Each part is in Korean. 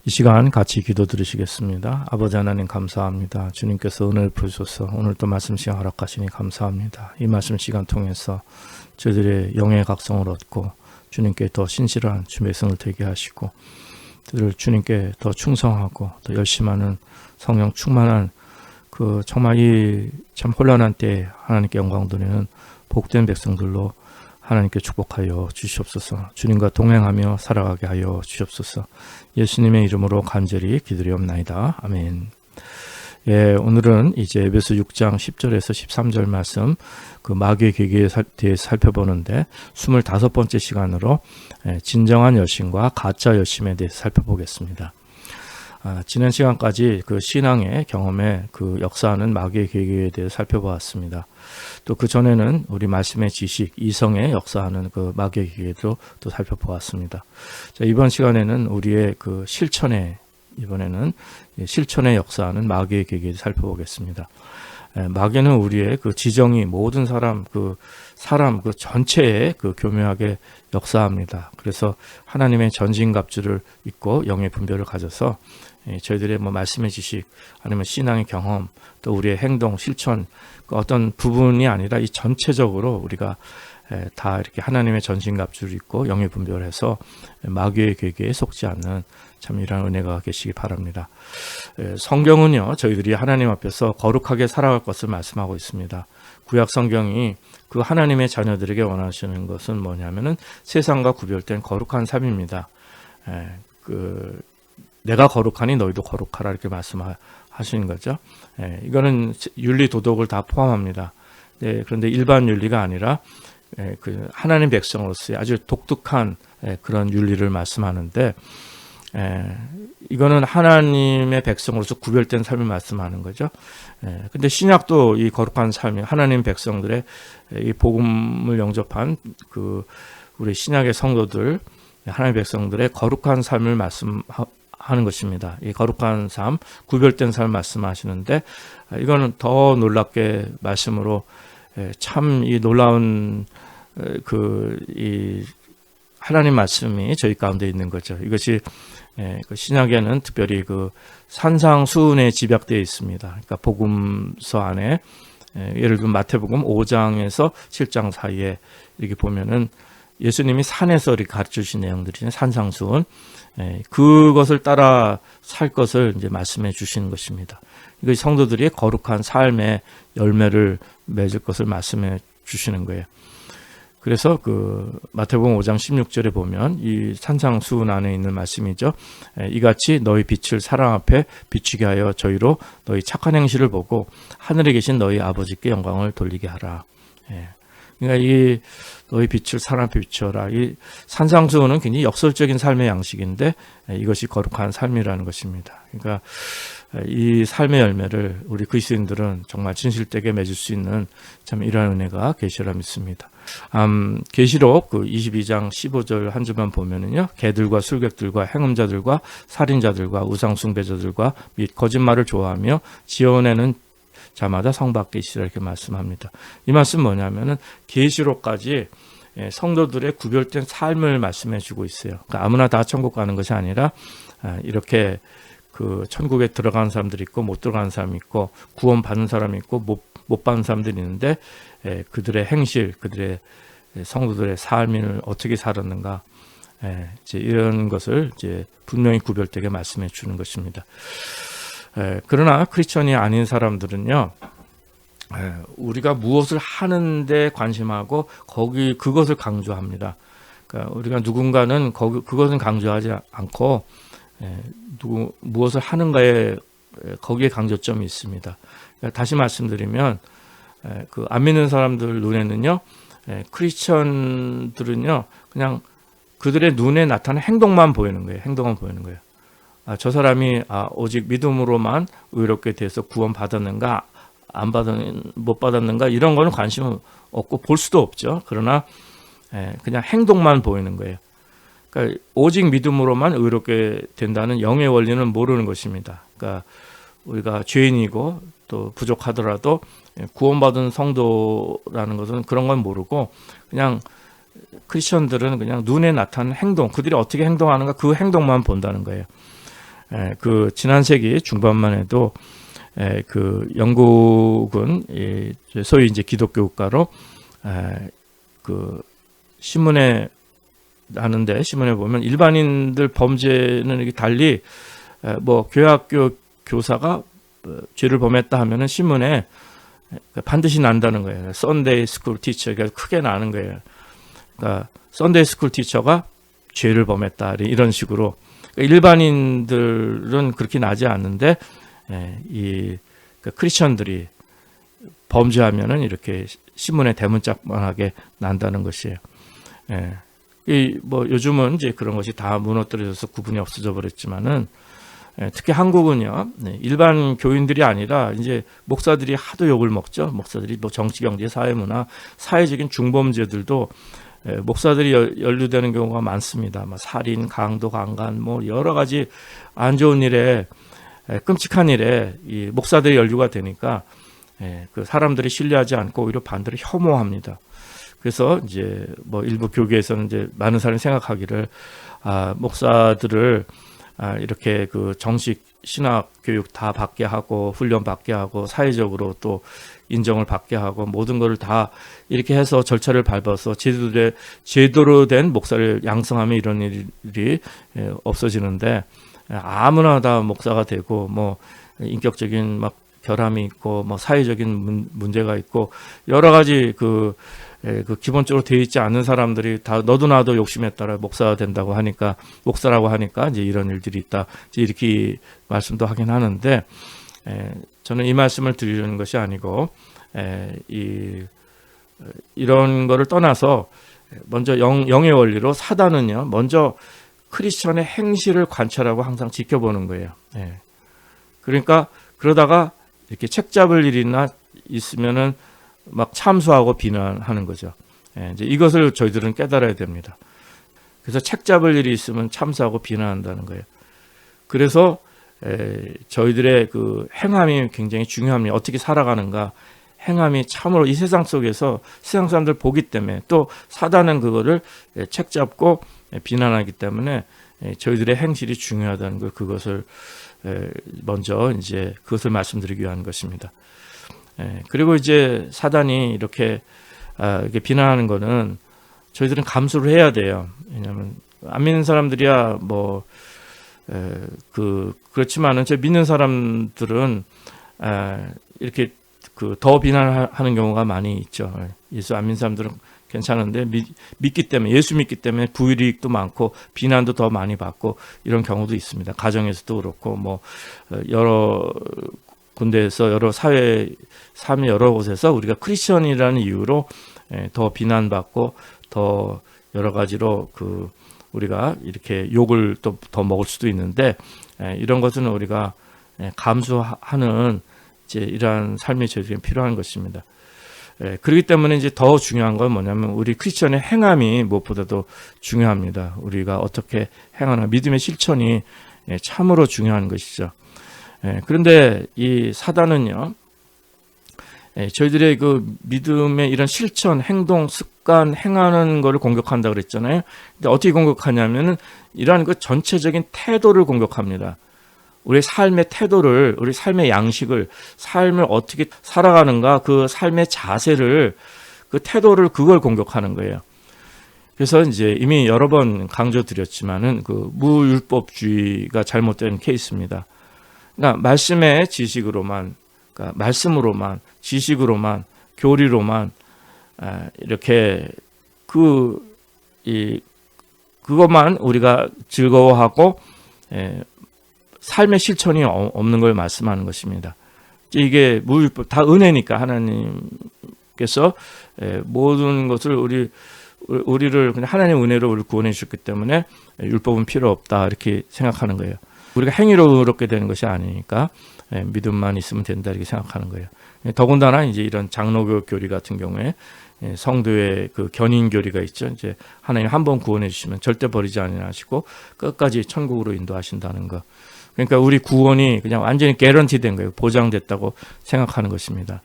이 시간 같이 기도 드리시겠습니다. 아버지 하나님 감사합니다. 주님께서 은혜를 부으셔서 오늘 또 말씀 시간 허락하시니 감사합니다. 이 말씀 시간 통해서 저희들의 영의 각성을 얻고 주님께 더 신실한 주의 백성을 되게 하시고 주님께 더 충성하고 더 열심하는 성령 충만한 정말 이 참 혼란한 때에 하나님께 영광 돌리는 복된 백성들로 하나님께 축복하여 주시옵소서. 주님과 동행하며 살아가게 하여 주시옵소서. 예수님의 이름으로 간절히 기도리옵나이다. 아멘. 예, 오늘은 이제 에베소 6장 10절에서 13절 말씀 마귀의 계기에 대해서 살펴보는데 25번째 시간으로 진정한 열심과 가짜 열심에 대해서 살펴보겠습니다. 지난 시간까지 신앙의 경험에 역사하는 마귀의 계기에 대해서 살펴보았습니다. 또 그 전에는 우리 말씀의 지식, 이성의 역사하는 마귀의 계기도 또 살펴보았습니다. 자, 이번 시간에는 우리의 이번에는 실천의 역사하는 마귀의 계기를 살펴보겠습니다. 마귀는 우리의 지정이 모든 사람 전체에 교묘하게 역사합니다. 그래서 하나님의 전신갑주를 입고 영의 분별을 가져서 저희들의 말씀의 지식 아니면 신앙의 경험 또 우리의 행동 실천 어떤 부분이 아니라 이 전체적으로 우리가 다 이렇게 하나님의 전신갑주를 입고 영의 분별을 해서 마귀의 계기에 속지 않는 참 이런 은혜가 계시기 바랍니다. 성경은요, 저희들이 하나님 앞에서 거룩하게 살아갈 것을 말씀하고 있습니다. 구약 성경이 하나님의 자녀들에게 원하시는 것은 뭐냐면은 세상과 구별된 거룩한 삶입니다. 내가 거룩하니 너희도 거룩하라 이렇게 말씀하시는 거죠. 이거는 윤리 도덕을 다 포함합니다. 그런데 일반 윤리가 아니라 하나님 백성으로서의 아주 독특한 그런 윤리를 말씀하는데 이거는 하나님의 백성으로서 구별된 삶을 말씀하는 거죠. 근데 신약도 이 거룩한 삶이 하나님 백성들의 이 복음을 영접한 우리 신약의 성도들, 하나님 백성들의 거룩한 삶을 말씀하는 것입니다. 이 거룩한 삶, 구별된 삶 말씀하시는데 이거는 더 놀랍게 말씀으로 참 이 놀라운 이 하나님 말씀이 저희 가운데 있는 거죠. 이것이 신약에는 특별히 산상수훈에 집약되어 있습니다. 그러니까 복음서 안에 예를 들면 마태복음 5장에서 7장 사이에 이렇게 보면은 예수님이 산에서 이렇게 가르쳐 주신 내용들이 산상수훈 그것을 따라 살 것을 이제 말씀해 주시는 것입니다. 이것이 성도들이 거룩한 삶의 열매를 맺을 것을 말씀해 주시는 거예요. 그래서 마태복음 5장 16절에 보면 이 산상수훈 안에 있는 말씀이죠. 이같이 너희 빛을 사람 앞에 비추게 하여 저희로 너희 착한 행실을 보고 하늘에 계신 너희 아버지께 영광을 돌리게 하라. 그러니까 이 너희 빛을 사람 앞에 비춰라. 이 산상수훈은 굉장히 역설적인 삶의 양식인데 이것이 거룩한 삶이라는 것입니다. 그러니까 이 삶의 열매를 우리 그리스도인들은 정말 진실되게 맺을 수 있는 참 이러한 은혜가 계시라 믿습니다. 계시록 22장 15절 한 줄만 보면은요, 개들과 술객들과 행음자들과 살인자들과 우상숭배자들과 및 거짓말을 좋아하며 지어내는 자마다 성 밖에 있으라 이렇게 말씀합니다. 이 말씀 뭐냐면은 계시록까지 성도들의 구별된 삶을 말씀해 주고 있어요. 그러니까 아무나 다 천국 가는 것이 아니라 이렇게 천국에 들어가는 사람들이 있고 못 들어가는 사람이 있고 구원 받는 사람이 있고 못 받는 사람들이 있는데 그들의 행실, 그들의 성도들의 삶을 어떻게 살았는가 이제 이런 것을 이제 분명히 구별되게 말씀해 주는 것입니다. 그러나 크리스천이 아닌 사람들은요, 우리가 무엇을 하는데 관심하고 그것을 강조합니다. 그러니까 우리가 누군가는 그것은 강조하지 않고 무엇을 하는가에 거기에 강조점이 있습니다. 그러니까 다시 말씀드리면 안 믿는 사람들 눈에는요, 크리스천들은요 그냥 그들의 눈에 나타나는 행동만 보이는 거예요. 행동만 보이는 거예요. 저 사람이 오직 믿음으로만 의롭게 돼서 구원 받았는가 못 받았는가 이런 거는 관심 없고 볼 수도 없죠. 그러나 그냥 행동만 보이는 거예요. 그러니까 오직 믿음으로만 의롭게 된다는 영의 원리는 모르는 것입니다. 그러니까 우리가 죄인이고 또 부족하더라도 구원받은 성도라는 것은 그런 건 모르고 그냥 크리스천들은 그냥 눈에 나타나는 행동, 그들이 어떻게 행동하는가 그 행동만 본다는 거예요. 그 지난 세기 중반만 해도 그 영국은 소위 이제 기독교 국가로 그 신문에 보면 일반인들 범죄는 이렇게 달리 뭐 교회학교 교사가 죄를 범했다 하면은 신문에 반드시 난다는 거예요. 썬데이 스쿨 티처가 크게 나는 거예요. 그러니까 썬데이 스쿨 티처가 죄를 범했다 이런 식으로. 그러니까 일반인들은 그렇게 나지 않는데 이 크리스천들이 범죄하면은 이렇게 신문에 대문짝만하게 난다는 것이에요. 뭐 요즘은 이제 그런 것이 다 무너뜨려져서 구분이 없어져 버렸지만은 특히 한국은요, 일반 교인들이 아니라 이제 목사들이 하도 욕을 먹죠. 목사들이 뭐 정치, 경제, 사회, 문화, 사회적인 중범죄들도 목사들이 연루되는 경우가 많습니다. 뭐 살인, 강도, 강간, 뭐 여러 가지 안 좋은 일에 끔찍한 일에 이 목사들이 연루가 되니까 그 사람들이 신뢰하지 않고 오히려 반대로 혐오합니다. 그래서 이제 뭐 일부 교계에서는 이제 많은 사람이 생각하기를 목사들을 이렇게 그 정식 신학 교육 다 받게 하고 훈련 받게 하고 사회적으로 또 인정을 받게 하고 모든 것을 다 이렇게 해서 절차를 밟아서 제대로 된 목사를 양성하면 이런 일이 없어지는데 아무나 다 목사가 되고 뭐 인격적인 막 결함이 있고 뭐 사회적인 문제가 있고 여러 가지 그 기본적으로 되어 있지 않은 사람들이 다 너도 나도 욕심에 따라 목사가 된다고 하니까 목사라고 하니까 이제 이런 일들이 있다 이제 이렇게 말씀도 하긴 하는데 저는 이 말씀을 드리려는 것이 아니고 이런 거를 떠나서 먼저 영의 원리로 사단은요 먼저 크리스천의 행실을 관찰하고 항상 지켜보는 거예요. 그러니까 그러다가 이렇게 책 잡을 일이나 있으면은 막 참수하고 비난하는 거죠. 이제 이것을 저희들은 깨달아야 됩니다. 그래서 책 잡을 일이 있으면 참수하고 비난한다는 거예요. 그래서 저희들의 그 행함이 굉장히 중요합니다. 어떻게 살아가는가. 행함이 참으로 이 세상 속에서 세상 사람들 보기 때문에 또 사단은 그거를 책 잡고 비난하기 때문에 저희들의 행실이 중요하다는 걸 그것을 먼저 이제 그것을 말씀드리기 위한 것입니다. 그리고 이제 사단이 이렇게 비난하는 거는 저희들은 감수를 해야 돼요. 왜냐하면 안 믿는 사람들이야 뭐 그렇지만은 저 믿는 사람들은 이렇게 더 비난하는 경우가 많이 있죠. 예수 안 믿는 사람들은 괜찮은데 믿기 때문에 예수 믿기 때문에 불이익도 많고 비난도 더 많이 받고 이런 경우도 있습니다. 가정에서도 그렇고 뭐 여러 군대에서 여러 사회 삶의 여러 곳에서 우리가 크리스천이라는 이유로 더 비난받고 더 여러 가지로 우리가 이렇게 욕을 또 더 먹을 수도 있는데 이런 것은 우리가 감수하는 이제 이러한 삶의 저에게 필요한 것입니다. 그렇기 때문에 이제 더 중요한 건 뭐냐면 우리 크리스천의 행함이 무엇보다도 중요합니다. 우리가 어떻게 행하나 믿음의 실천이 참으로 중요한 것이죠. 그런데 이 사단은요, 저희들의 그 믿음의 이런 실천, 행동, 습관, 행하는 것을 공격한다고 그랬잖아요. 근데 어떻게 공격하냐면은 이러한 그 전체적인 태도를 공격합니다. 우리 삶의 태도를, 우리 삶의 양식을, 삶을 어떻게 살아가는가, 그 삶의 자세를, 그 태도를 그걸 공격하는 거예요. 그래서 이제 이미 여러 번 강조드렸지만은 그 무율법주의가 잘못된 케이스입니다. 그러니까 말씀의 지식으로만, 그러니까 말씀으로만, 지식으로만, 교리로만 이렇게 그것만 우리가 즐거워하고 삶의 실천이 없는 걸 말씀하는 것입니다. 이게 무율법 다 은혜니까 하나님께서 모든 것을 우리를 그냥 하나님 은혜로 우리를 구원해 주셨기 때문에 율법은 필요 없다 이렇게 생각하는 거예요. 우리가 행위로 의롭게 되는 것이 아니니까 믿음만 있으면 된다 이렇게 생각하는 거예요. 더군다나 이제 이런 장로교 교리 같은 경우에 성도의 그 견인 교리가 있죠. 이제 하나님 한 번 구원해 주시면 절대 버리지 아니하시고 끝까지 천국으로 인도하신다는 거. 그러니까 우리 구원이 그냥 완전히 개런티된 거예요. 보장됐다고 생각하는 것입니다.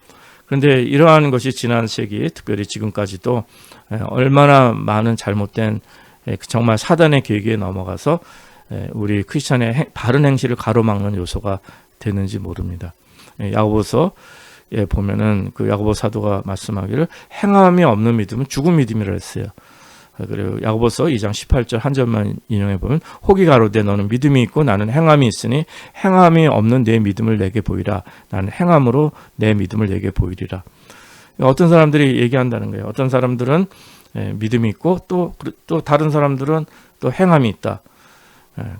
그런데 이러한 것이 지난 세기, 특별히 지금까지도 얼마나 많은 잘못된 정말 사단의 계기에 넘어가서 우리 크리스천의 바른 행실을 가로막는 요소가 되는지 모릅니다. 야고보서에 보면은 그 야고보 사도가 말씀하기를 행함이 없는 믿음은 죽은 믿음이라 했어요. 그리고 야고보서 2장 18절 한 절만 인용해 보면 혹이 가로되 너는 믿음이 있고 나는 행함이 있으니 행함이 없는 내 믿음을 내게 보이라. 나는 행함으로 내 믿음을 내게 보이리라. 어떤 사람들이 얘기한다는 거예요. 어떤 사람들은 믿음이 있고 또 다른 사람들은 또 행함이 있다.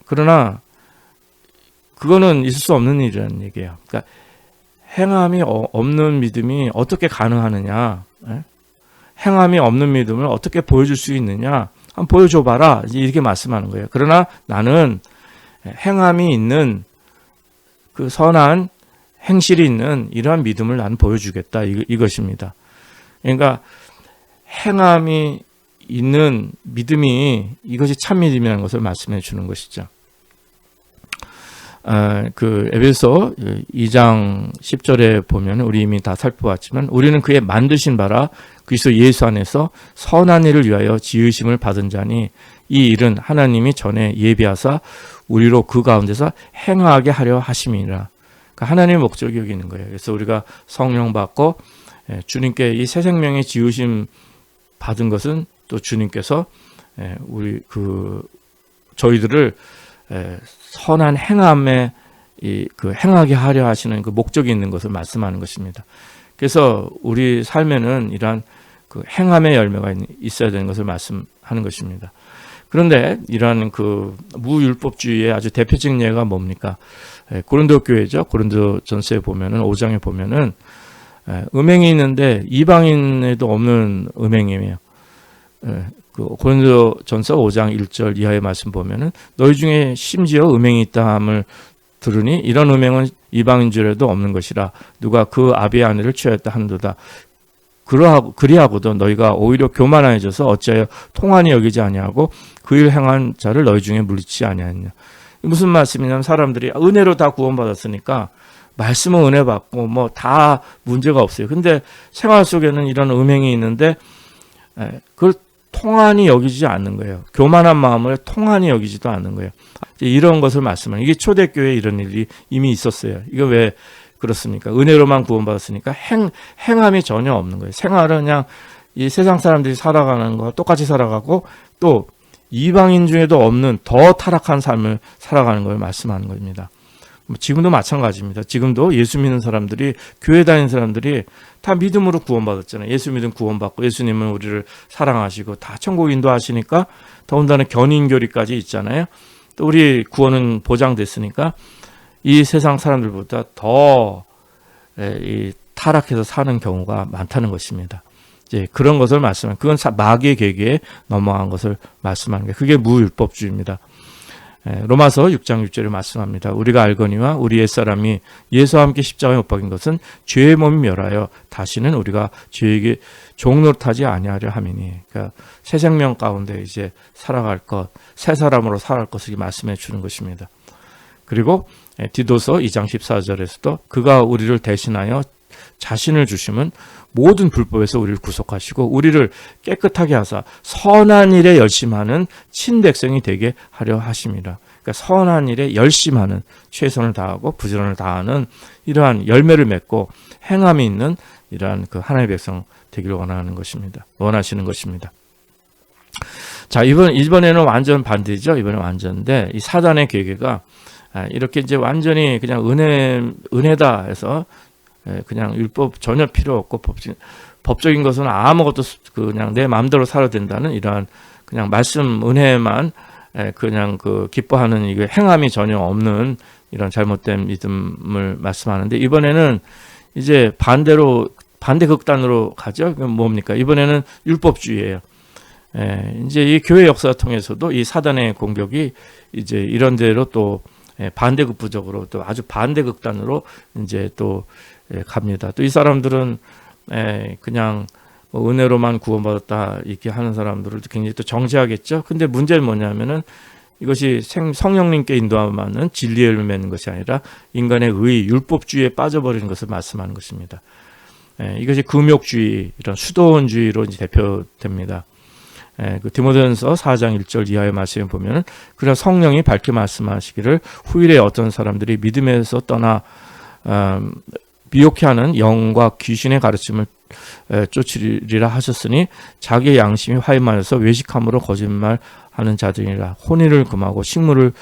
그러나 그거는 있을 수 없는 일이라는 얘기예요. 그러니까 행함이 없는 믿음이 어떻게 가능하느냐? 행함이 없는 믿음을 어떻게 보여줄 수 있느냐? 한번 보여줘봐라. 이렇게 말씀하는 거예요. 그러나 나는 행함이 있는 그 선한 행실이 있는 이러한 믿음을 나는 보여주겠다. 이것입니다. 그러니까 행함이 있는 믿음이 이것이 참 믿음이라는 것을 말씀해 주는 것이죠. 그 에베소 2장 10절에 보면 우리 이미 다 살펴봤지만 우리는 그의 만드신 바라 그리스도 예수 안에서 선한 일을 위하여 지으심을 받은 자니 이 일은 하나님이 전에 예비하사 우리로 그 가운데서 행하게 하려 하심이니라. 그러니까 하나님의 목적이 여기 있는 거예요. 그래서 우리가 성령 받고 주님께 이 새 생명의 지으심 받은 것은 또 주님께서 우리 저희들을 선한 행함에 그 행하게 하려 하시는 그 목적이 있는 것을 말씀하는 것입니다. 그래서 우리 삶에는 이러한 그 행함의 열매가 있어야 되는 것을 말씀하는 것입니다. 그런데 이러한 그 무율법주의의 아주 대표적인 예가 뭡니까? 고린도 교회죠. 고린도전서에 보면은 5장에 보면은 음행이 있는데 이방인에도 없는 음행이에요. 그 고린도전서 5장 1절 이하의 말씀 보면은 너희 중에 심지어 음행이 있다함을 들으니 이런 음행은 이방인 줄에도 없는 것이라 누가 그 아비의 아내를 취하였다 한도다. 그리하고도 너희가 오히려 교만하여져서 어찌하여 통한이 여기지 아니하고 그 일 행한 자를 너희 중에 물리치지 아니하느냐. 무슨 말씀이냐면 사람들이 은혜로 다 구원받았으니까 말씀은 은혜 받고 뭐 다 문제가 없어요. 근데 생활 속에는 이런 음행이 있는데 그걸 통한이 여기지 않는 거예요. 교만한 마음을 통한이 여기지도 않는 거예요. 이런 것을 말씀하는 이게 초대교회에 이런 일이 이미 있었어요. 이거 왜 그렇습니까? 은혜로만 구원받았으니까 행함이 전혀 없는 거예요. 생활은 그냥 이 세상 사람들이 살아가는 거와 똑같이 살아가고 또 이방인 중에도 없는 더 타락한 삶을 살아가는 걸 말씀하는 겁니다. 지금도 마찬가지입니다. 지금도 예수 믿는 사람들이 교회 다니는 사람들이 다 믿음으로 구원받았잖아요. 예수 믿음 구원받고 예수님은 우리를 사랑하시고 다 천국 인도하시니까 더군다나 견인교리까지 있잖아요. 또 우리 구원은 보장됐으니까 이 세상 사람들보다 더 타락해서 사는 경우가 많다는 것입니다. 이제 그런 것을 말씀하는 그건 마귀의 계계에 넘어간 것을 말씀하는 게 그게 무율법주의입니다. 로마서 6장 6절에 말씀합니다. 우리가 알거니와 우리 옛사람이 예수와 함께 십자가에 못 박인 것은 죄의 몸이 멸하여 다시는 우리가 죄에게 종노릇하지 아니하려 함이니. 그러니까 새 생명 가운데 이제 살아갈 것, 새 사람으로 살아갈 것을 말씀해 주는 것입니다. 그리고 디도서 2장 14절에서도 그가 우리를 대신하여 자신을 주심은 모든 불법에서 우리를 구속하시고 우리를 깨끗하게 하사 선한 일에 열심하는 친백성이 되게 하려 하심이라. 그러니까 선한 일에 열심하는 최선을 다하고 부지런을 다하는 이러한 열매를 맺고 행함이 있는 이러한 그 하나님의 백성 되기를 원하시는 것입니다. 자, 이번에는 완전 반대죠. 이번에 완전인데 이 사단의 계계가 이렇게 이제 완전히 그냥 은혜다 해서 그냥 율법 전혀 필요 없고 법적인 것은 아무것도 그냥 내 마음대로 살아야 된다는 이러한 그냥 말씀 은혜만 그냥 그 기뻐하는 이게 행함이 전혀 없는 이런 잘못된 믿음을 말씀하는데 이번에는 이제 반대 극단으로 가죠. 그럼 뭡니까? 이번에는 율법주의예요. 이제 이 교회 역사 통해서도 이 사단의 공격이 이제 이런 대로 또 반대급부적으로 또 아주 반대극단으로 이제 또 갑니다. 또 이 사람들은 그냥 뭐 은혜로만 구원받았다 이렇게 하는 사람들을 굉장히 또 정죄하겠죠. 근데 문제는 뭐냐면은 이것이 성령님께 인도하는 진리를 맺는 것이 아니라 인간의 율법주의에 빠져버리는 것을 말씀하는 것입니다. 이것이 금욕주의, 이런 수도원주의로 이제 대표됩니다. 그 디모데전서 4장 1절 이하의 말씀에 보면 그러나 성령이 밝게 말씀하시기를 후일에 어떤 사람들이 믿음에서 떠나 미혹해하는 영과 귀신의 가르침을 쫓으리라 하셨으니 자기의 양심이 화임하여서 외식함으로 거짓말하는 자들이라. 혼인을 금하고 식물을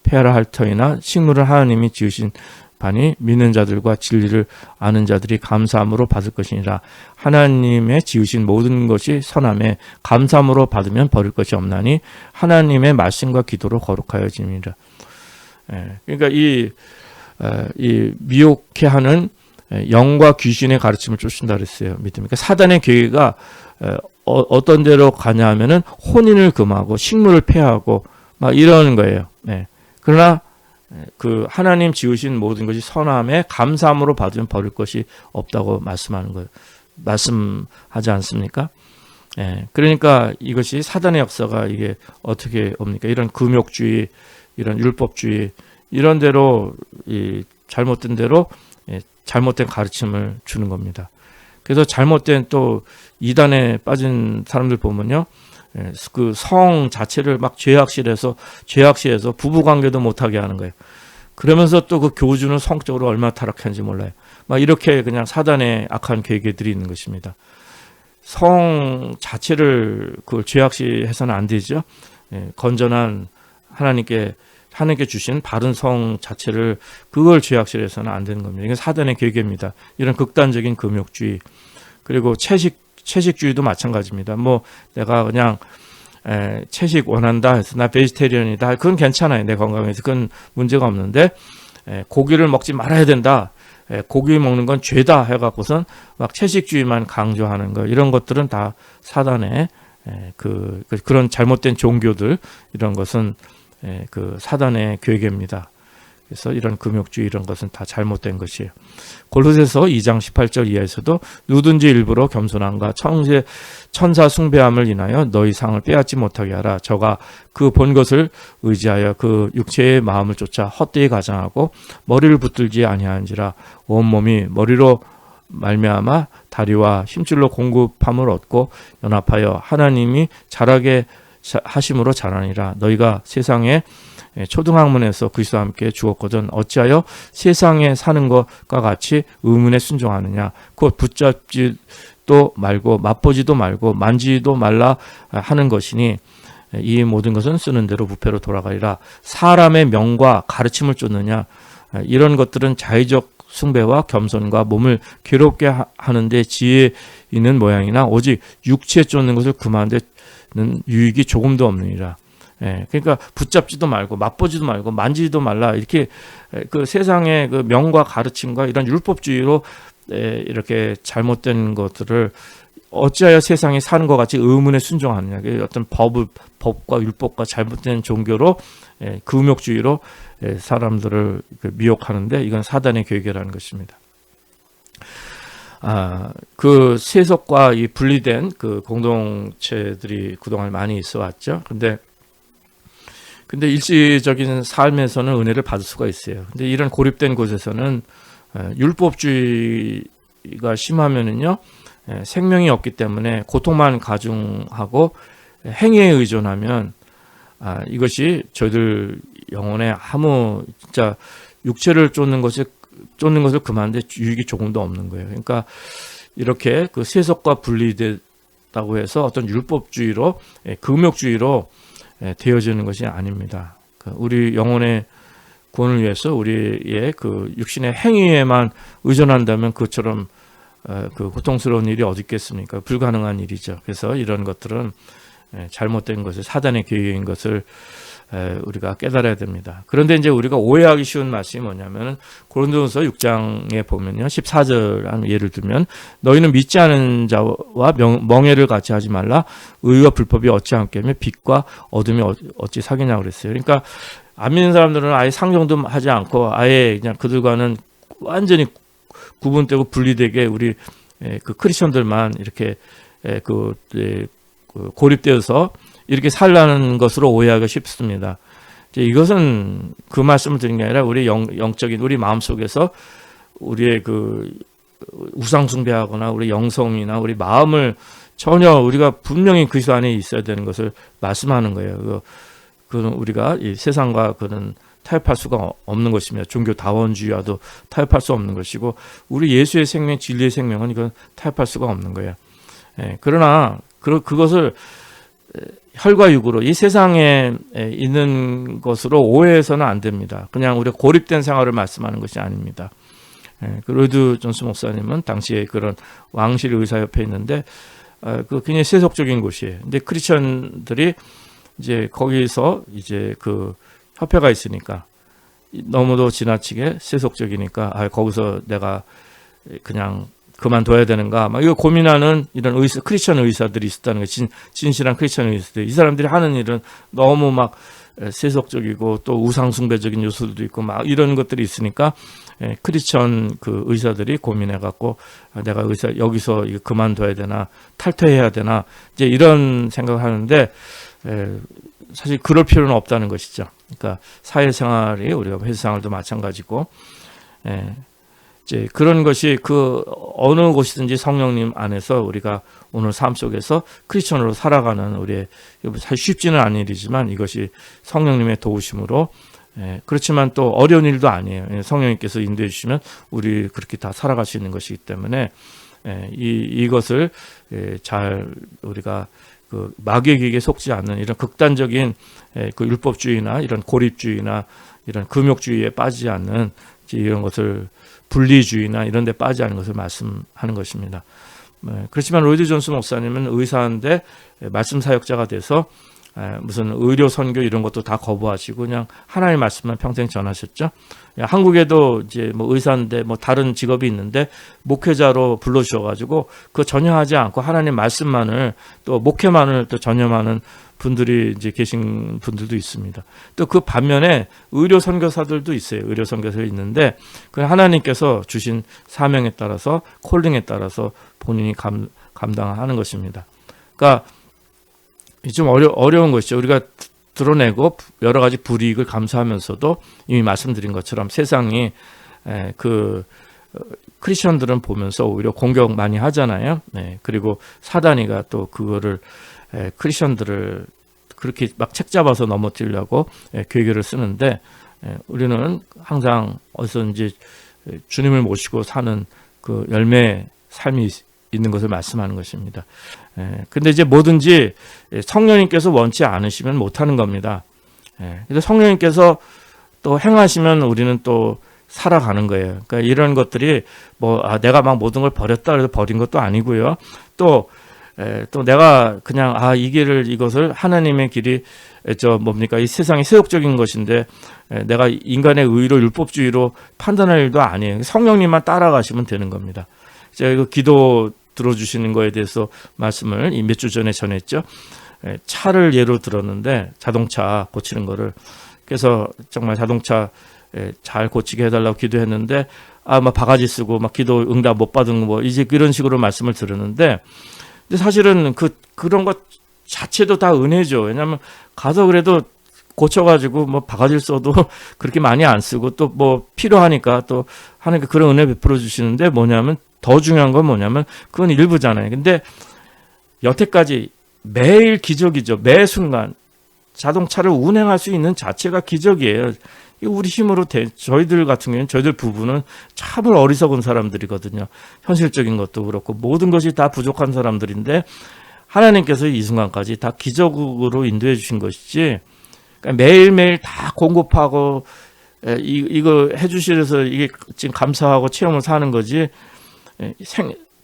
폐하라 할 터이나 식물을 하나님이 지으신 바니 믿는 자들과 진리를 아는 자들이 감사함으로 받을 것이니라. 하나님의 지으신 모든 것이 선함에 감사함으로 받으면 버릴 것이 없나니 하나님의 말씀과 기도로 거룩하여짐이라. 그러니까 이 미혹해하는 영과 귀신의 가르침을 쫓는다 그랬어요. 믿습니까? 사단의 계획가 어떤 데로 가냐 하면은 혼인을 금하고 식물을 폐하고 막 이러는 거예요. 그러나 그 하나님 지으신 모든 것이 선함에 감사함으로 받으면 버릴 것이 없다고 말씀하는 거예요. 말씀하지 않습니까? 그러니까 이것이 사단의 역사가 이게 어떻게 옵니까? 이런 금욕주의, 이런 율법주의, 이런 대로 잘못된 대로 잘못된 가르침을 주는 겁니다. 그래서 잘못된 또 이단에 빠진 사람들 보면요, 그 성 자체를 막 죄악실에서 부부 관계도 못하게 하는 거예요. 그러면서 또 그 교주는 성적으로 얼마나 타락한지 몰라요. 막 이렇게 그냥 사단의 악한 계획들이 있는 것입니다. 성 자체를 그 죄악시해서는 안 되죠. 건전한 하나님께 주신 바른 성 자체를 그걸 죄악시해서는 안 되는 겁니다. 이건 사단의 계획입니다. 이런 극단적인 금욕주의, 그리고 채식주의도 마찬가지입니다. 뭐 내가 그냥 채식 원한다 해서 나 베지테리언이다, 그건 괜찮아요. 내 건강에서 그건 문제가 없는데 고기를 먹지 말아야 된다, 고기 먹는 건 죄다 해갖고선 막 채식주의만 강조하는 거, 이런 것들은 다 사단의 그런 잘못된 종교들, 이런 것은 그 사단의 괴계입니다. 그래서 이런 금욕주의, 이런 것은 다 잘못된 것이에요. 골로새서 2장 18절 이하에서도 누든지 일부러 겸손함과 천사 숭배함을 인하여 너희 상을 빼앗지 못하게 하라. 저가 그 본 것을 의지하여 그 육체의 마음을 쫓아 헛되이 가장하고 머리를 붙들지 아니하는지라. 온몸이 머리로 말미암아 다리와 힘줄로 공급함을 얻고 연합하여 하나님이 자라게 하심으로 자라니라. 너희가 세상에 초등학문에서 그리스도와 함께 죽었거든 어찌하여 세상에 사는 것과 같이 의문에 순종하느냐. 곧 붙잡지도 말고 맛보지도 말고 만지지도 말라 하는 것이니 이 모든 것은 쓰는 대로 부패로 돌아가리라. 사람의 명과 가르침을 쫓느냐. 이런 것들은 자의적 숭배와 겸손과 몸을 괴롭게 하는데 지혜 있는 모양이나 오직 육체에 쫓는 것을 금하는 데는 유익이 조금도 없느니라. 그러니까 붙잡지도 말고 맛보지도 말고 만지지도 말라, 이렇게 그 세상의 그 명과 가르침과 이런 율법주의로 이렇게 잘못된 것들을 어찌하여 세상에 사는 것 같이 의문에 순종하느냐. 어떤 법과 율법과 잘못된 종교로 금욕주의로 사람들을 미혹하는데 이건 사단의 계획이라는 것입니다. 그 세속과 이 분리된 그 공동체들이 그동안 많이 있어 왔죠. 근데 일시적인 삶에서는 은혜를 받을 수가 있어요. 근데 이런 고립된 곳에서는 율법주의가 심하면은요, 생명이 없기 때문에 고통만 가중하고 행위에 의존하면 이것이 저희들 영혼에 아무 진짜 육체를 쫓는 것을 그만데 유익이 조금도 없는 거예요. 그러니까 이렇게 그 세속과 분리됐다고 해서 어떤 율법주의로 금욕주의로 되어지는 것이 아닙니다. 우리 영혼의 구원을 위해서 우리의 그 육신의 행위에만 의존한다면 그처럼 그 고통스러운 일이 어디 있겠습니까? 불가능한 일이죠. 그래서 이런 것들은 잘못된 것을, 사단의 계획인 것을 우리가 깨달아야 됩니다. 그런데 이제 우리가 오해하기 쉬운 말씀이 뭐냐면 고린도전서 6장에 보면요, 14절 예를 들면 너희는 믿지 않은 자와 멍해를 같이 하지 말라. 의와 불법이 어찌 함께하며 빛과 어둠이 어찌 사귀냐고 그랬어요. 그러니까 안 믿는 사람들은 아예 상종도 하지 않고 아예 그냥 그들과는 완전히 구분되고 분리되게 우리 그 크리스천들만 이렇게 고립되어서 이렇게 살라는 것으로 오해하기 쉽습니다. 이것은 그 말씀을 드린 게 아니라 우리 영적인 우리 마음속에서 우리의 그 우상 숭배하거나 우리 영성이나 우리 마음을 전혀 우리가 분명히 그리스도 안에 있어야 되는 것을 말씀하는 거예요. 그는 우리가 이 세상과 그는 타협할 수가 없는 것입니다. 종교 다원주의와도 타협할 수 없는 것이고 우리 예수의 생명, 진리의 생명은 이건 타협할 수가 없는 거예요. 그러나 그것을 혈과 육으로 이 세상에 있는 것으로 오해해서는 안 됩니다. 그냥 우리가 고립된 생활을 말씀하는 것이 아닙니다. 그 로이드 존스 목사님은 당시에 그런 왕실 의사협회에 있는데 그 굉장히 세속적인 곳이에요. 근데 크리스천들이 이제 거기서 이제 그 협회가 있으니까 너무도 지나치게 세속적이니까 거기서 내가 그냥 그만둬야 되는가 막 이거 고민하는 이런 크리스천 의사들이 있었다는 거예요. 진실한 크리스천 의사들. 이 사람들이 하는 일은 너무 막 세속적이고 또 우상숭배적인 요소들도 있고 막 이런 것들이 있으니까 크리스천 그 의사들이 고민해 갖고 내가 여기서 이거 그만둬야 되나 탈퇴해야 되나 이제 이런 생각을 하는데 사실 그럴 필요는 없다는 것이죠. 그러니까 사회생활이 우리가 회사생활도 마찬가지고 이제 그런 것이 그 어느 곳이든지 성령님 안에서 우리가 오늘 삶 속에서 크리스천으로 살아가는 우리의 사실 쉽지는 않은 일이지만 이것이 성령님의 도우심으로 그렇지만 또 어려운 일도 아니에요. 성령님께서 인도해 주시면 우리 그렇게 다 살아갈 수 있는 것이기 때문에 이것을 잘 우리가 그 마귀의 기계에 속지 않는 이런 극단적인 그 율법주의나 이런 고립주의나 이런 금욕주의에 빠지지 않는 이런 것을 분리주의나 이런 데 빠지지 않는 것을 말씀하는 것입니다. 그렇지만 로이드 존스 목사님은 의사인데 말씀 사역자가 돼서 무슨 의료 선교 이런 것도 다 거부하시고 그냥 하나님의 말씀만 평생 전하셨죠. 한국에도 이제 뭐 의사인데 뭐 다른 직업이 있는데 목회자로 불러주셔가지고 그거 전혀 하지 않고 하나님 말씀만을 또 목회만을 또 전념하는 분들이 이제 계신 분들도 있습니다. 또 그 반면에 의료 선교사들도 있어요. 의료 선교사가 있는데 그 하나님께서 주신 사명에 따라서 콜링에 따라서 본인이 감당하는 것입니다. 그러니까 좀 어려운 것이죠. 우리가 드러내고 여러 가지 불이익을 감수하면서도 이미 말씀드린 것처럼 세상이 그 크리스천들은 보면서 오히려 공격 많이 하잖아요. 그리고 사단이가 또 그거를 크리스천들을 그렇게 막 책 잡아서 넘어뜨리려고 괴계를 쓰는데 우리는 항상 어디서든지 주님을 모시고 사는 그 열매의 삶이 있는 것을 말씀하는 것입니다. 근데 이제 뭐든지 성령님께서 원치 않으시면 못하는 겁니다. 그래서 성령님께서 또 행하시면 우리는 또 살아가는 거예요. 그러니까 이런 것들이 내가 막 모든 걸 버렸다 그래서 버린 것도 아니고요. 또 내가 그냥 이것을 하나님의 길이 이 세상이 세속적인 것인데 내가 인간의 의로 율법주의로 판단할 일도 아니에요. 성령님만 따라가시면 되는 겁니다. 제가 이거 기도 들어주시는 거에 대해서 말씀을 몇 주 전에 전했죠. 차를 예로 들었는데 자동차 고치는 거를 그래서 정말 자동차 잘 고치게 해달라고 기도했는데 바가지 쓰고 기도 응답 못 받은 거 이제 이런 식으로 말씀을 들었는데 근데 사실은 그런 것 자체도 다 은혜죠. 왜냐하면 가서 그래도 고쳐가지고 바가지를 써도 그렇게 많이 안 쓰고 또 필요하니까 또 하나님께 그런 은혜 베풀어 주시는데 뭐냐면 더 중요한 건 뭐냐면 그건 일부잖아요. 근데 여태까지 매일 기적이죠. 매 순간 자동차를 운행할 수 있는 자체가 기적이에요. 우리 힘으로 저희들 같은 경우는 저희들 부부는 참으로 어리석은 사람들이거든요. 현실적인 것도 그렇고 모든 것이 다 부족한 사람들인데 하나님께서 이 순간까지 다 기적으로 인도해 주신 것이지 그러니까 매일매일 다 공급하고 이거 해주시려서 이게 지금 감사하고 체험을 사는 거지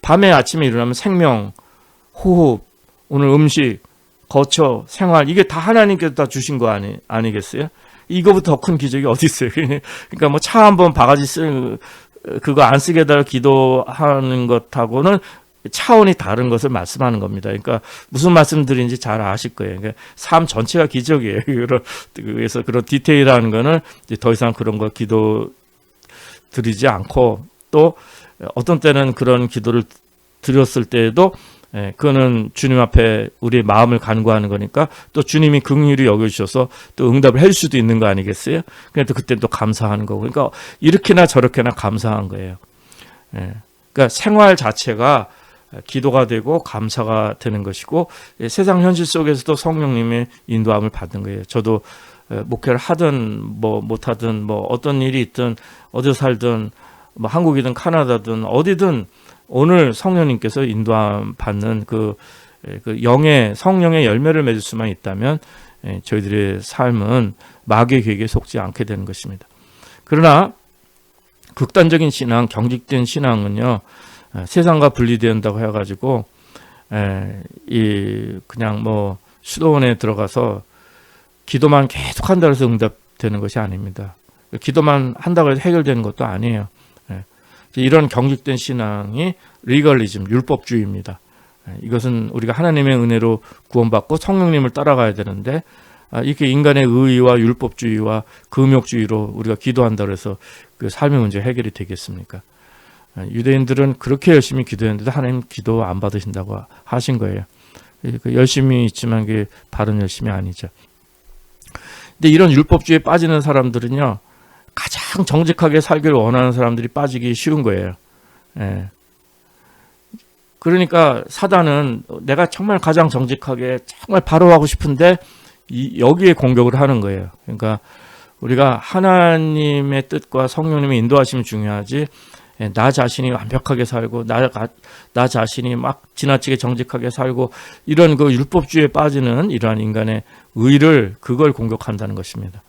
밤에 아침에 일어나면 생명, 호흡, 오늘 음식, 거처, 생활 이게 다 하나님께서 다 주신 거 아니겠어요? 이거보다 더 큰 기적이 어디 있어요? 그러니까 차 한번 바가지 그거 안 쓰게 해달라 기도하는 것하고는 차원이 다른 것을 말씀하는 겁니다. 그러니까 무슨 말씀드린지 잘 아실 거예요. 그러니까 삶 전체가 기적이에요. 그래서 그런 디테일한 거는 이제 더 이상 그런 거 기도 드리지 않고 또 어떤 때는 그런 기도를 드렸을 때에도 그거는 주님 앞에 우리의 마음을 간구하는 거니까 또 주님이 긍휼히 여겨주셔서 또 응답을 해줄 수도 있는 거 아니겠어요? 그러니까 그때 또 감사하는 거고 그러니까 이렇게나 저렇게나 감사한 거예요. 그러니까 생활 자체가 기도가 되고 감사가 되는 것이고 세상 현실 속에서도 성령님의 인도함을 받는 거예요. 저도 목회를 하든 뭐 못하든 뭐 어떤 일이 있든 어디 살든 뭐 한국이든 카나다든 어디든 오늘 성령님께서 인도함 받는 그 영의 성령의 열매를 맺을 수만 있다면 저희들의 삶은 마귀의 계획에 속지 않게 되는 것입니다. 그러나 극단적인 신앙, 경직된 신앙은요, 세상과 분리된다고 해가지고 그냥 뭐 수도원에 들어가서 기도만 계속 한다고 해서 응답되는 것이 아닙니다. 기도만 한다고 해서 해결되는 것도 아니에요. 이런 경직된 신앙이 리걸리즘, 율법주의입니다. 이것은 우리가 하나님의 은혜로 구원받고 성령님을 따라가야 되는데 이렇게 인간의 의의와 율법주의와 금욕주의로 우리가 기도한다고 해서 그 삶의 문제 해결이 되겠습니까? 유대인들은 그렇게 열심히 기도했는데도 하나님 기도 안 받으신다고 하신 거예요. 열심히 있지만 그게 바른 열심이 아니죠. 근데 이런 율법주의에 빠지는 사람들은요, 가장 정직하게 살기를 원하는 사람들이 빠지기 쉬운 거예요. 그러니까 사단은 내가 정말 가장 정직하게 정말 바로 하고 싶은데 여기에 공격을 하는 거예요. 그러니까 우리가 하나님의 뜻과 성령님의 인도하심이 중요하지, 나 자신이 완벽하게 살고 나 자신이 막 지나치게 정직하게 살고 이런 그 율법주의에 빠지는 이러한 인간의 의를 그걸 공격한다는 것입니다.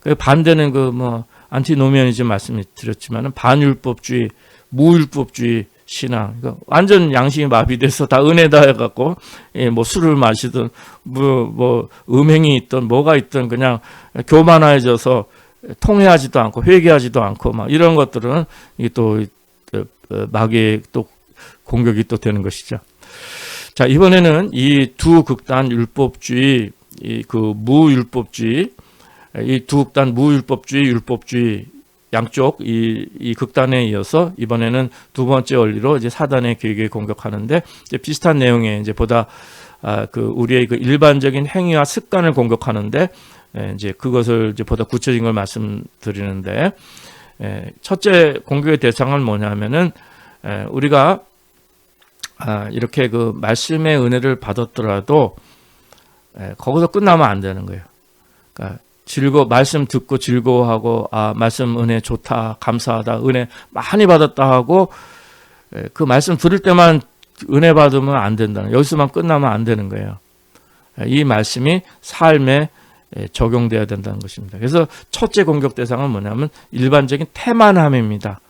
그 반대는 그 뭐 안티노미아니즘 말씀드렸지만은 반율법주의, 무율법주의 신앙, 그러니까 완전 양심이 마비돼서 다 은혜다 해갖고 뭐 술을 마시든 뭐 음행이 있든 뭐가 있든 그냥 교만해져서 통회하지도 않고 회개하지도 않고 막 이런 것들은 이게 또 마귀의 또 공격이 또 되는 것이죠. 자, 이번에는 이 두 극단 율법주의, 그 무율법주의, 이 두 극단 무율법주의, 율법주의 양쪽 이 극단에 이어서 이번에는 두 번째 원리로 이제 사단의 계획에 공격하는데 이제 비슷한 내용의 이제 보다 그 우리의 그 일반적인 행위와 습관을 공격하는데 이제 그것을 이제 보다 구체적인 걸 말씀드리는데 첫째 공격의 대상은 뭐냐면은 우리가 이렇게 그 말씀의 은혜를 받았더라도 거기서 끝나면 안 되는 거예요. 그러니까 말씀 듣고 즐거워하고 말씀 은혜 좋다, 감사하다, 은혜 많이 받았다 하고 그 말씀 들을 때만 은혜 받으면 안 된다는, 여기서만 끝나면 안 되는 거예요. 이 말씀이 삶에 적용돼야 된다는 것입니다. 그래서 첫째 공격 대상은 뭐냐면 일반적인 태만함입니다.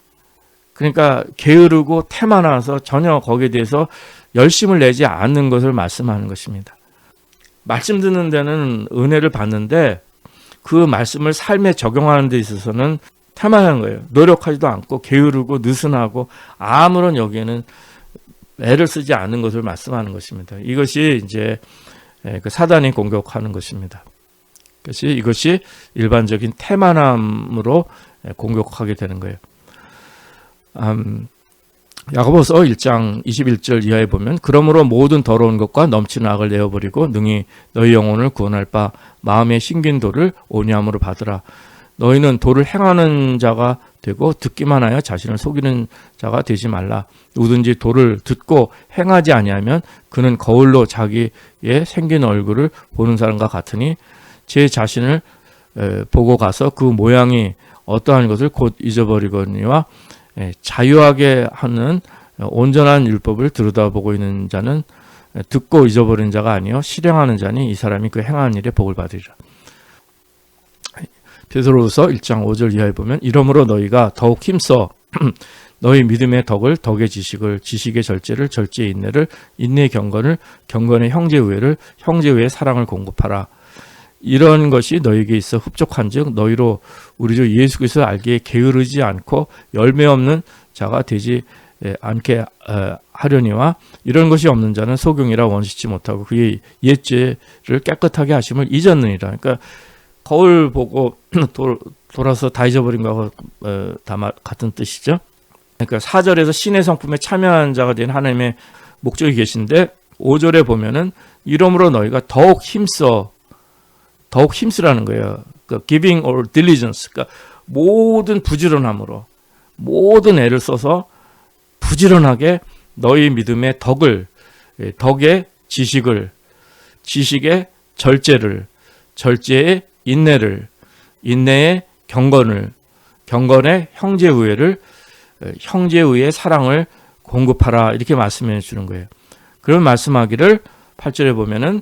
그러니까 게으르고 태만해서 전혀 거기에 대해서 열심을 내지 않는 것을 말씀하는 것입니다. 말씀 듣는 데는 은혜를 받는데 그 말씀을 삶에 적용하는 데 있어서는 태만한 거예요. 노력하지도 않고 게으르고 느슨하고 아무런 여기에는 애를 쓰지 않는 것을 말씀하는 것입니다. 이것이 이제 그 사단이 공격하는 것입니다. 그래서 이것이 일반적인 태만함으로 공격하게 되는 거예요. 야고보서 1장 21절 이하에 보면 그러므로 모든 더러운 것과 넘치는 악을 내어버리고 능히 너희 영혼을 구원할 바 마음의 신긴 도를 온유함으로 받으라. 너희는 도를 행하는 자가 되고 듣기만 하여 자신을 속이는 자가 되지 말라. 누구든지 도를 듣고 행하지 아니하면 그는 거울로 자기의 생긴 얼굴을 보는 사람과 같으니 제 자신을 보고 가서 그 모양이 어떠한 것을 곧 잊어버리거니와 자유하게 하는 온전한 율법을 들여다보고 있는 자는 듣고 잊어버린 자가 아니요 실행하는 자니 이 사람이 그 행하는 일에 복을 받으리라. 베드로후서 1장 5절 이하에 보면 이러므로 너희가 더욱 힘써 너희 믿음의 덕을 덕의 지식을 지식의 절제를 절제의 인내를 인내의 경건을 경건의 형제우애를 형제우애의 사랑을 공급하라. 이런 것이 너희에게 있어 흡족한즉 너희로 우리 주 예수 그리스도를 알기에 게으르지 않고 열매 없는 자가 되지 않게 하려니와 이런 것이 없는 자는 소경이라 원시치 못하고 그의 옛죄를 깨끗하게 하심을 잊었느니라. 그러니까 거울 보고 돌아서 다 잊어버린 거하고 다 같은 뜻이죠. 그러니까 4절에서 신의 성품에 참여한 자가 된 하나님의 목적이 계신데 5절에 보면은 이러므로 너희가 더욱 힘쓰라는 거예요. 그 giving or diligence. 그러니까 모든 부지런함으로 모든 애를 써서 부지런하게 너희 믿음의 덕을, 덕의 지식을, 지식의 절제를, 절제의 인내를, 인내의 경건을, 경건의 형제의회를, 형제의회의 사랑을 공급하라, 이렇게 말씀해 주는 거예요. 그런 말씀하기를 8절에 보면은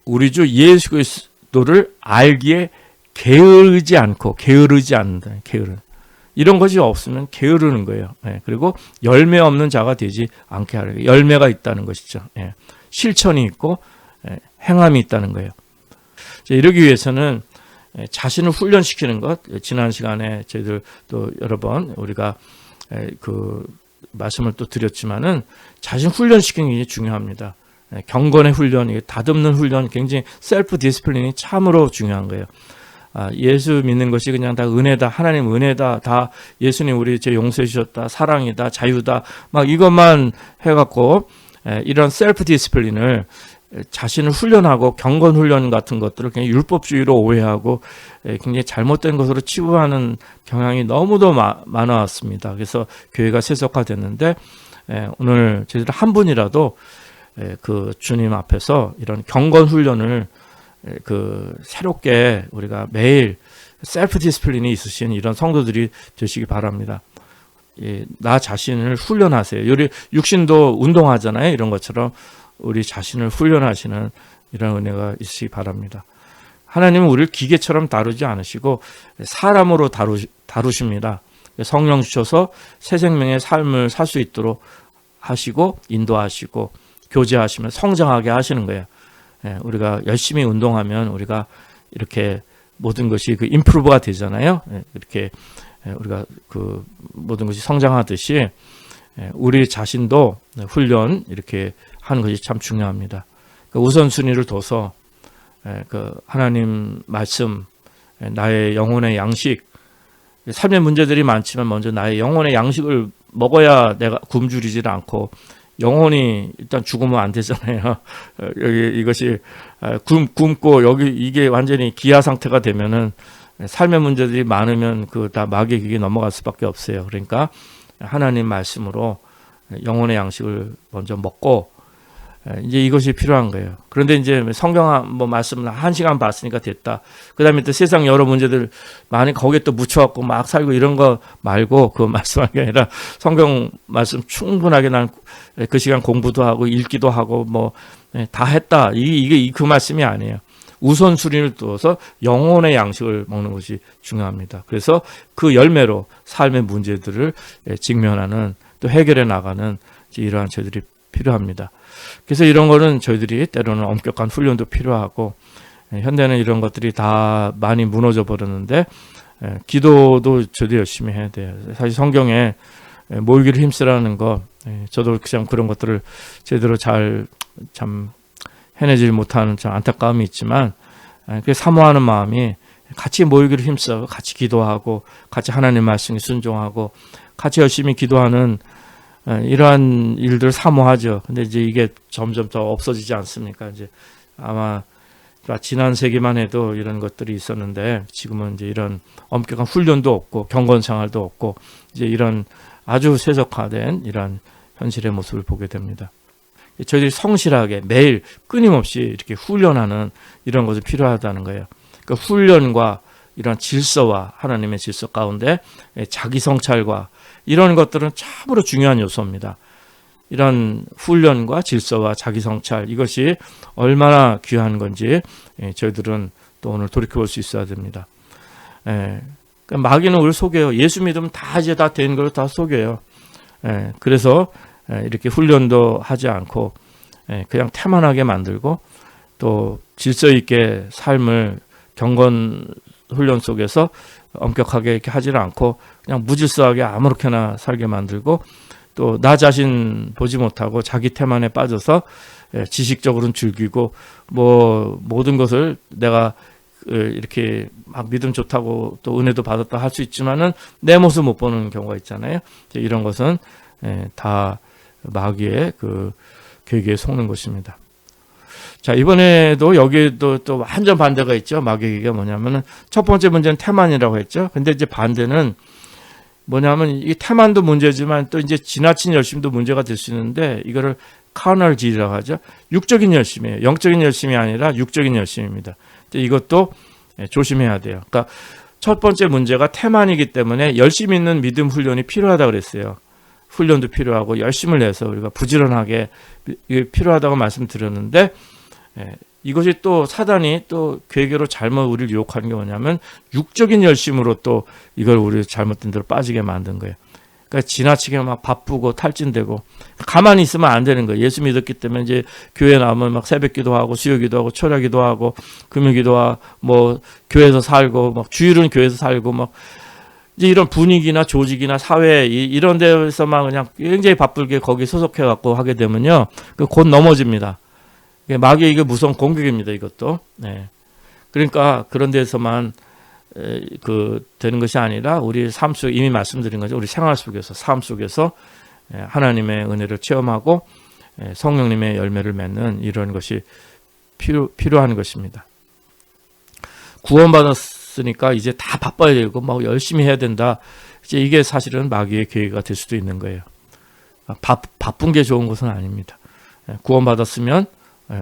우리 주 예수 그리스도를 알기에 게으르지 않고, 게으르지 않는다. 게으르. 이런 것이 없으면 게으르는 거예요. 그리고 열매 없는 자가 되지 않게 하려. 열매가 있다는 것이죠. 실천이 있고 행함이 있다는 거예요. 이러기 위해서는 자신을 훈련시키는 것, 지난 시간에 저희들 또 여러 번 우리가 그 말씀을 또 드렸지만은 자신 훈련시키는 게 중요합니다. 경건의 훈련, 다듬는 훈련, 굉장히 셀프 디스플린이 참으로 중요한 거예요. 예수 믿는 것이 그냥 다 은혜다, 하나님 은혜다, 다 예수님 우리 제 용서해 주셨다, 사랑이다, 자유다, 막 이것만 해갖고 이런 셀프 디스플린을, 자신을 훈련하고 경건 훈련 같은 것들을 그냥 율법주의로 오해하고 굉장히 잘못된 것으로 치부하는 경향이 너무도 많아왔습니다. 그래서 교회가 세속화됐는데 오늘 저희들 한 분이라도 그 주님 앞에서 이런 경건 훈련을 그 새롭게 우리가 매일 셀프 디스플린이 있으신 이런 성도들이 되시기 바랍니다. 나 자신을 훈련하세요. 우리 육신도 운동하잖아요. 이런 것처럼 우리 자신을 훈련하시는 이런 은혜가 있으시기 바랍니다. 하나님은 우리를 기계처럼 다루지 않으시고 사람으로 다루십니다. 성령 주셔서 새 생명의 삶을 살 수 있도록 하시고 인도하시고 교제하시면 성장하게 하시는 거예요. 우리가 열심히 운동하면 우리가 이렇게 모든 것이 그 임프루브가 되잖아요. 이렇게 우리가 그 모든 것이 성장하듯이 우리 자신도 훈련 이렇게 하는 것이 참 중요합니다. 그 우선순위를 둬서 그 하나님 말씀, 나의 영혼의 양식, 삶의 문제들이 많지만 먼저 나의 영혼의 양식을 먹어야 내가 굶주리질 않고, 영혼이 일단 죽으면 안 되잖아요. 여기 이것이 굶고 여기 이게 완전히 기아 상태가 되면은 삶의 문제들이 많으면 그 다 마귀의 기계에 넘어갈 수밖에 없어요. 그러니까 하나님 말씀으로 영혼의 양식을 먼저 먹고 이제 이것이 필요한 거예요. 그런데 이제 성경 뭐 말씀을 1시간 봤으니까 됐다. 그다음에 또 세상 여러 문제들 많이 거기에 또 묻혀갖고 막 살고 이런 거 말고 그 말씀하는 게 아니라 성경 말씀 충분하게 난 그 시간 공부도 하고 읽기도 하고 뭐 다 했다. 이게 그 말씀이 아니에요. 우선순위를 두어서 영혼의 양식을 먹는 것이 중요합니다. 그래서 그 열매로 삶의 문제들을 직면하는 또 해결해 나가는 이러한 저희들이 필요합니다. 그래서 이런 거는 저희들이 때로는 엄격한 훈련도 필요하고, 현대는 이런 것들이 다 많이 무너져 버렸는데 기도도 저도 열심히 해야 돼요. 사실 성경에 모이기를 힘쓰라는 거, 저도 그냥 그런 것들을 제대로 잘 참 해내지 못하는 참 안타까움이 있지만, 그 사모하는 마음이 같이 모이기를 힘써 같이 기도하고 같이 하나님 말씀에 순종하고 같이 열심히 기도하는 이러한 일들 사모하죠. 근데 이제 이게 점점 더 없어지지 않습니까? 이제 아마 지난 세기만 해도 이런 것들이 있었는데 지금은 이제 이런 엄격한 훈련도 없고 경건 생활도 없고 이제 이런 아주 세속화된 이런 현실의 모습을 보게 됩니다. 저희들이 성실하게 매일 끊임없이 이렇게 훈련하는 이런 것이 필요하다는 거예요. 그 훈련과 이런 질서와 하나님의 질서 가운데 자기 성찰과 이런 것들은 참으로 중요한 요소입니다. 이런 훈련과 질서와 자기 성찰, 이것이 얼마나 귀한 건지 저희들은 또 오늘 돌이켜볼 수 있어야 됩니다. 마귀는 우리를 속여요. 예수 믿으면 다 이제 다 된 걸 다 속여요. 그래서 이렇게 훈련도 하지 않고 그냥 태만하게 만들고 또 질서 있게 삶을 경건 훈련 속에서 엄격하게 이렇게 하지는 않고 그냥 무질서하게 아무렇게나 살게 만들고 또 나 자신 보지 못하고 자기 태만에 빠져서 지식적으로는 즐기고 뭐 모든 것을 내가 이렇게 막 믿음 좋다고 또 은혜도 받았다 할 수 있지만은 내 모습 못 보는 경우가 있잖아요. 이런 것은 다 마귀의 그 계획에 속는 것입니다. 자, 이번에도 여기에도 또 완전 반대가 있죠. 마귀의 계획이 뭐냐면은 첫 번째 문제는 태만이라고 했죠. 근데 이제 반대는 뭐냐면 이 태만도 문제지만 또 이제 지나친 열심도 문제가 될 수 있는데 이거를 carnal zeal이라고 하죠. 육적인 열심이에요. 영적인 열심이 아니라 육적인 열심입니다. 이것도 조심해야 돼요. 그러니까 첫 번째 문제가 태만이기 때문에 열심히 있는 믿음 훈련이 필요하다고 그랬어요. 훈련도 필요하고 열심을 내서 우리가 부지런하게 필요하다고 말씀드렸는데 이것이 또 사단이 또 괴계로 잘못 우리를 유혹하는 게 뭐냐면 육적인 열심으로 또 이걸 우리 잘못된 대로 빠지게 만든 거예요. 그러니까 지나치게 막 바쁘고 탈진되고 가만히 있으면 안 되는 거예요. 예수 믿었기 때문에 이제 교회 나오면 막 새벽기도 하고 수요기도 하고 철야기도 하고 금요기도 하고 뭐 교회에서 살고 막 주일은 교회에서 살고 막 이제 이런 분위기나 조직이나 사회 이런 데서만 그냥 굉장히 바쁘게 거기 소속해 갖고 하게 되면요, 곧 넘어집니다. 마귀의 이게 무서운 공격입니다. 이것도. 네. 그러니까 그런 데서만 되는 것이 아니라 우리 삶 속에 이미 말씀드린 거죠. 우리 생활 속에서 삶 속에서 하나님의 은혜를 체험하고 성령님의 열매를 맺는 이런 것이 필요한 것입니다. 구원받았으니까 이제 다 바빠야 되고 막 열심히 해야 된다. 이제 이게 사실은 마귀의 계획가 될 수도 있는 거예요. 바쁜 게 좋은 것은 아닙니다. 구원받았으면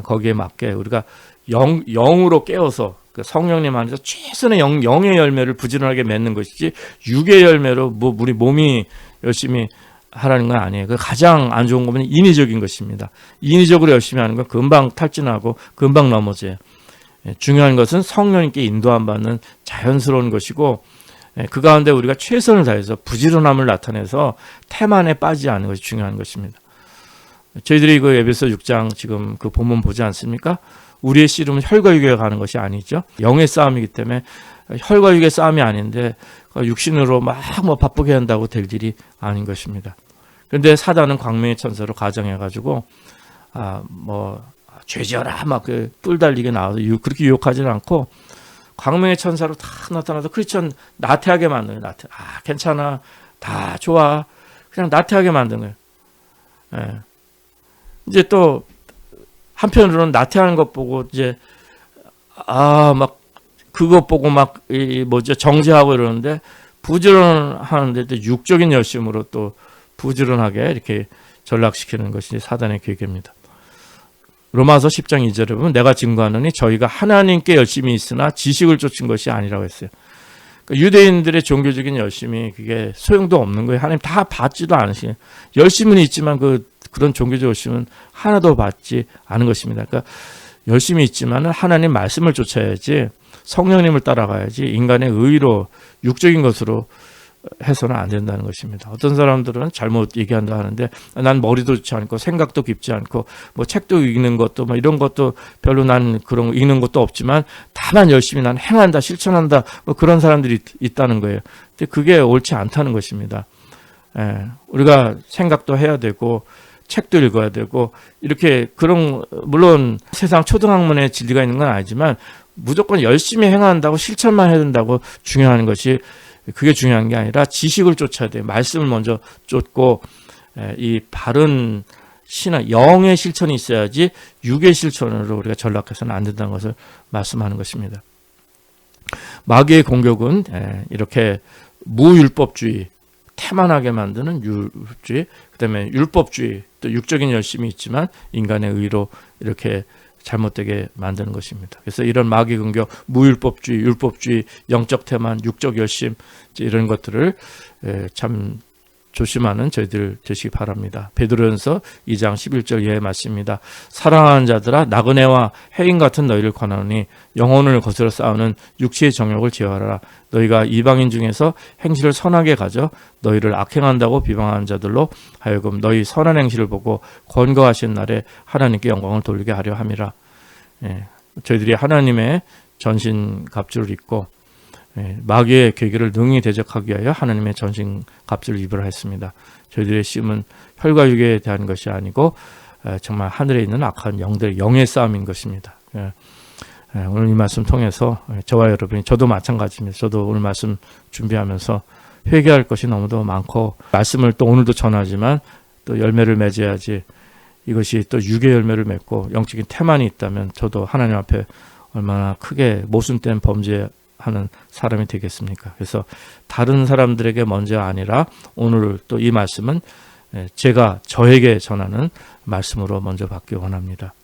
거기에 맞게 우리가 영으로 깨어서 그 성령님 안에서 최선의 영의 열매를 부지런하게 맺는 것이지 육의 열매로 우리 몸이 열심히 하라는 건 아니에요. 그 가장 안 좋은 거는 인위적인 것입니다. 인위적으로 열심히 하는 건 금방 탈진하고 금방 넘어져요. 중요한 것은 성령님께 인도함 받는 자연스러운 것이고 그 가운데 우리가 최선을 다해서 부지런함을 나타내서 태만에 빠지지 않는 것이 중요한 것입니다. 저희들이 그 에베소 6장 지금 그 본문 보지 않습니까? 우리의 씨름은 혈과 육에 가는 것이 아니죠. 영의 싸움이기 때문에 혈과 육의 싸움이 아닌데 육신으로 막 뭐 바쁘게 한다고 될 일이 아닌 것입니다. 그런데 사단은 광명의 천사로 가정해가지고 죄지어라 막 뿔 달리게 나와서 그렇게 유혹하지는 않고 광명의 천사로 다 나타나서 크리스천 나태하게 만드는 거예요. 괜찮아, 다 좋아, 그냥 나태하게 만드는 거예요. 이제 또 한편으로는 나태하는 것 보고 이제 막 그것 보고 막 정죄하고 이러는데 부지런하는데도 육적인 열심으로 또 부지런하게 이렇게 전락시키는 것이 사단의 계획입니다. 로마서 10장 2절에 보면 내가 증거하노니 저희가 하나님께 열심히 있으나 지식을 쫓은 것이 아니라고 했어요. 그러니까 유대인들의 종교적인 열심이 그게 소용도 없는 거예요. 하나님 다 받지도 않으시요. 열심은 있지만 그런 종교적 열심은 하나도 받지 않은 것입니다. 그러니까 열심히 있지만 하나님 말씀을 쫓아야지 성령님을 따라가야지 인간의 의로 육적인 것으로 해서는 안 된다는 것입니다. 어떤 사람들은 잘못 얘기한다 하는데 난 머리도 좋지 않고 생각도 깊지 않고 뭐 책도 읽는 것도 뭐 이런 것도 별로 난 그런 거 읽는 것도 없지만 다만 열심히 난 행한다 실천한다 뭐 그런 사람들이 있다는 거예요. 근데 그게 옳지 않다는 것입니다. 우리가 생각도 해야 되고 책도 읽어야 되고 이렇게 물론 세상 초등학문에 진리가 있는 건 아니지만 무조건 열심히 행한다고 실천만 해야 된다고 중요한 것이 그게 중요한 게 아니라 지식을 쫓아야 돼요. 말씀을 먼저 쫓고 이 바른 신앙, 영의 실천이 있어야지 육의 실천으로 우리가 전락해서는 안 된다는 것을 말씀하는 것입니다. 마귀의 공격은 이렇게 무율법주의, 태만하게 만드는 율법주의, 그다음에 율법주의, 또 육적인 열심이 있지만 인간의 의로 이렇게 잘못되게 만드는 것입니다. 그래서 이런 마귀 공격, 무율법주의, 율법주의, 영적 태만, 육적 열심 이런 것들을 참 조심하는 저희들 되시기 바랍니다. 베드로전서 2장 11절 이하의 말씀입니다. 사랑하는 자들아 나그네와 해인 같은 너희를 권하노니 영혼을 거스려 싸우는 육체의 정욕을 제어하라. 너희가 이방인 중에서 행실을 선하게 가져 너희를 악행한다고 비방하는 자들로 하여금 너희 선한 행실을 보고 권거하신 날에 하나님께 영광을 돌리게 하려 함이라. 저희들이 하나님의 전신갑주를 입고 마귀의 계계를 능히 대적하기 위하여 하나님의 전신갑주를 입으라 했습니다. 저희들의 심은 혈과 육에 대한 것이 아니고 정말 하늘에 있는 악한 영들의 영의 싸움인 것입니다. 오늘 이 말씀 통해서 저와 여러분이, 저도 마찬가지입니다. 저도 오늘 말씀 준비하면서 회개할 것이 너무도 많고 말씀을 또 오늘도 전하지만 또 열매를 맺어야지 이것이 또 육의 열매를 맺고 영적인 태만이 있다면 저도 하나님 앞에 얼마나 크게 모순된 범죄 하는 사람이 되겠습니까? 그래서 다른 사람들에게 먼저 아니라 오늘 또 이 말씀은 제가 저에게 전하는 말씀으로 먼저 받기 원합니다.